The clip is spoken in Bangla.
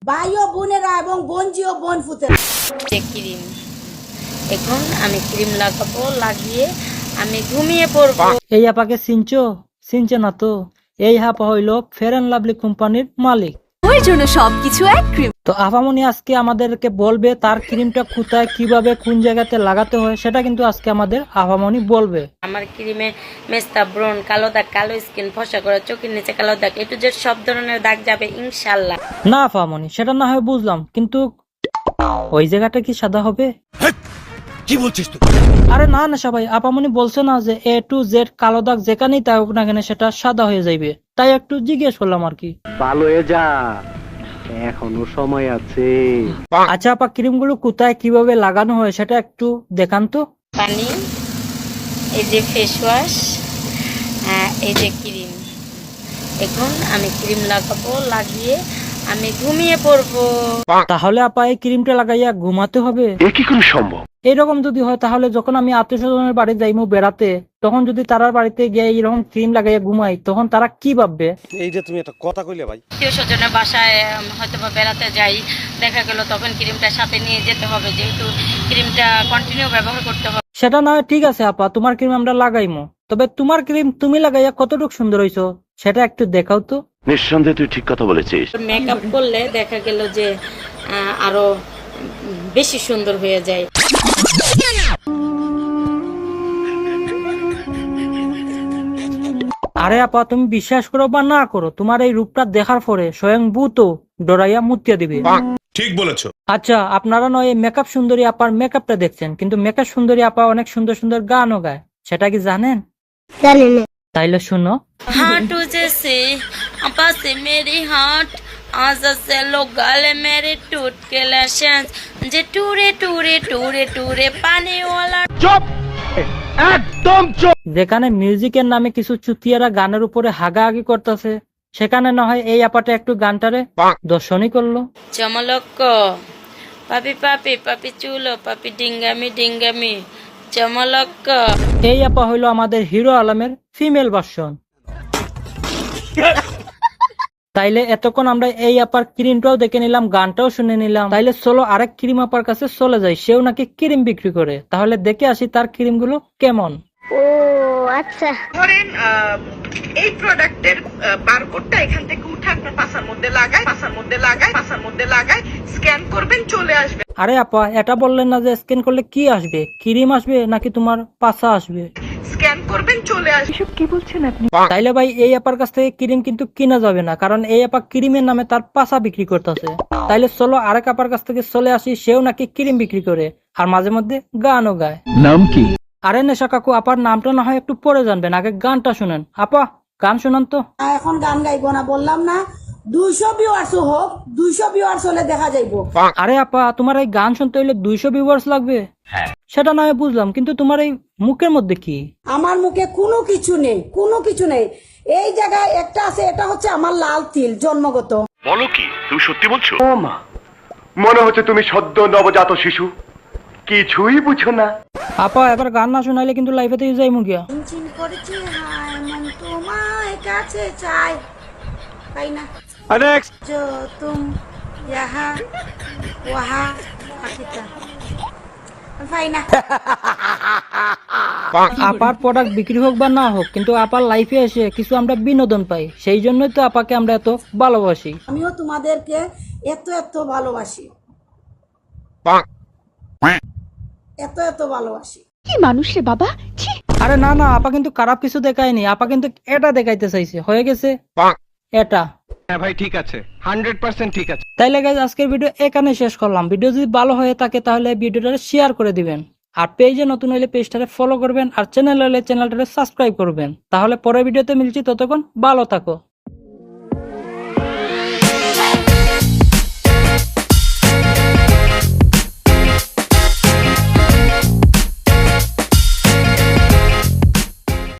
ভাই ও বোনেরা এবং বোনজি ও বোন ফুতেরা। ক্রিম, এখন আমি ক্রিম লাগাবো, লাগিয়ে আমি ঘুমিয়ে পড়বো। এই আপাকে চিনছে না তো? এই আপা হইল ফেয়ার অ্যান্ড লাভলি কোম্পানির মালিক। ওই জন্য সবকিছু এক ক্রিম। তো আপামনি আজকে আমাদেরকে বলবে তার ক্রিমটা কোথায়, কিভাবে, কোন জায়গাতে লাগাতে হয়, সেটা কিন্তু আজকে আমাদের আপামনি বলবে। আমার ক্রিমে মেস্তা, ব্রণ, কালো দাগ, কালো স্কিন, ফসা করা, চোখের নিচে কালো দাগ, এটু যে সব ধরনের দাগ যাবে ইনশাল্লাহ। না আপামনি, সেটা না হয় বুঝলাম, কিন্তু ওই জায়গাটা কি সাদা হবে? কি বলছিস তুই? আরে না না সবাই, আপামনি বলছে না যে A to Z কালো দাগ যেখানেই থাকুক না কেন সেটা সাদা হয়ে যাইবে, তাই একটু জিজ্ঞেস করলাম আর কি। ভালো হয়ে যা, এখনো সময় আছে। আচ্ছা আপা, ক্রিম গুলো কোথায় কিভাবে লাগানো হয় সেটা একটু দেখান তো। পানি, এই যে ফেস ওয়াশ, এই যে ক্রিম। এখন আমি ক্রিম লাগাবো, লাগিয়ে আমি ঘুমিয়ে পড়বো। তাহলে আপা এই ক্রিমটা লাগাইয়া ঘুমাতে হবে? এ কি করে সম্ভব? এইরকম যদি হয় তাহলে যখন আমি আত্মীয় স্বজনের বাড়ি যাইমু বেড়াতে, তখন যদি তারার বাড়িতে গিয়ে এইরকম ক্রিম লাগাইয়া ঘুমাই, তখন তারা কি ভাববে? এই যে তুমি একটা কথা কইলে ভাই। আত্মীয় স্বজনের বাসায় হয়তো বা বেড়াতে যাই, দেখা গেল তখন ক্রিমটা সাথে নিয়ে যেতে হবে, যেহেতু ক্রিমটা কন্টিনিউ ব্যবহার করতে হবে। সেটা না হয় ঠিক আছে আপা, তোমার ক্রিম আমরা লাগাইমু, তবে তোমার ক্রিম তুমি লাগাইয়া কতটুকু সুন্দর হইছো সেটা একটু দেখাও তো। নিঃসন্দেহে তুই ঠিক কথা বলেছিস। মেকআপ করলে দেখা গেল যে আরো বেশি সুন্দর হয়ে যায়। আরে আপা, তুমি বিশ্বাস করো বা না করো, তোমার এই রূপটা দেখার পরে স্বয়ং ভূত ডরাইয়া মুতিয়া দিবে। ঠিক বলেছো। আচ্ছা, আপনারা নয় এই মেকআপ সুন্দরী আপার মেকআপটা দেখছেন, কিন্তু মেকআপ সুন্দরী আপা অনেক সুন্দর সুন্দর গানও গায়, সেটা কি জানেন? জানি না। তাইলে শুনো। हाथों जैसे आपा से मेरी हाथ आजा से लोग गाले मेरे टूट के लाशंस जे टूरे टूरे टूरे टूरे पानी वाला। চুপ, একদম চুপ। যেখানে মিউজিকের নামে কিছু চুতিয়ারা গানের উপরে হাগাহাগি করতেছে, সেখানে না হয় এই আপাটা একটু গানটারে দর্শনই করলো। चमलक पापी पापी पापी चूलो पापी डिंगामी डिंगामी चमलक। এই আপা হইলো আমাদের হিরো আলমের ফিমেল ভার্সন। তাইলে এতক্ষণ আমরা এই আপার ক্রিমটাও দেখে নিলাম, গানটাও শুনে নিলাম, তাইলে চলো আরেক ক্রিম আপার কাছে চলে যাই, সেও নাকি ক্রিম বিক্রি করে, তাহলে দেখে আসি তার ক্রিম গুলো কেমন। ও আচ্ছা। ধরেন এই প্রোডাক্টের বারকোডটা এখান থেকে উঠে আপনার পাশার মধ্যে লাগায় স্ক্যান করবেন, চলে আসবে। আরে আপা, এটা বললেন না যে স্ক্যান করলে কি আসবে, ক্রিম আসবে নাকি তোমার পাছা আসবে? স্ক্যান করবেন, চলে আসবে। তাইলে ভাই এই আপার কাছ থেকে ক্রিম কিন্তু কিনা যাবে না, কারণ এই আপা ক্রিমের নামে তার পাছা বিক্রি করতেছে। তাইলে চলো আরেক আপার কাছ থেকে চলে আসি, সেও নাকি ক্রিম বিক্রি করে আর মাঝে মধ্যে গানও গায়। নাম কি? আরে নেশা কাকু, আপার নামটা না হয় একটু পরে জানবেন, আগে গানটা শুনেন। আপা গান শুনান তো। এখন গান গাইবো না, বললাম না 200 ভিউয়ার্স হোক, 200 ভিউয়ার্স হলে দেখা যাইবো। আরে আপা, তোমার এই গান শুনতে হইলে 200 ভিউয়ার্স লাগবে? সেটা না হয় বুঝলাম, কিন্তু তোমার এই মুখের মধ্যে কি? আমার মুখে কোনো কিছু নেই, কোনো কিছু নেই। এই জায়গায় একটা আছে, এটা হচ্ছে আমার লাল তিল, জন্মগত। বলো কি, তুমি সত্যি বলছো? ও মা, মনে হচ্ছে তুমি সদ্য নবজাত শিশু, কিছুই বুঝো না। আপা এবার গান না শোনাইলে কিন্তু লাইফে থেকে যাই মুখিয়া। চিনচিন করেছি হায় মন তোমায় কাছে চাই, তাই না? নেক্সট। जो तुम यहाँ वहाँ আকিতা তাই না? আপার প্রোডাক্ট বিক্রি হোক বা না হোক, কিন্তু আপার লাইফে এসে কিছু আমরা বিনোদন পাই, সেই জন্যই তো আপাকে আমরা এত ভালোবাসি। আমিও তোমাদেরকে এত এত ভালোবাসি, এত এত ভালোবাসি। কি মানুষ রে বাবা, ছি। আরে না না, আপা কিন্তু খারাপ কিছু দেখায়নি, আপা কিন্তু এটা দেখাইতে চাইছে, হয়ে গেছে এটা। হ্যাঁ ভাই, ঠিক আছে, 100% ঠিক আছে। তাইলে গাইজ আজকের ভিডিও এখানে শেষ করলাম। ভিডিও যদি ভালো হয়ে থাকে তাহলে ভিডিওটা শেয়ার করে দিবেন, আর পেজে নতুন হলে পেজটারে ফলো করবেন, আর চ্যানেল হলে চ্যানেলটারে সাবস্ক্রাইব করবেন। তাহলে পরের ভিডিওতে মিলছি, ততক্ষণ ভালো থাকো।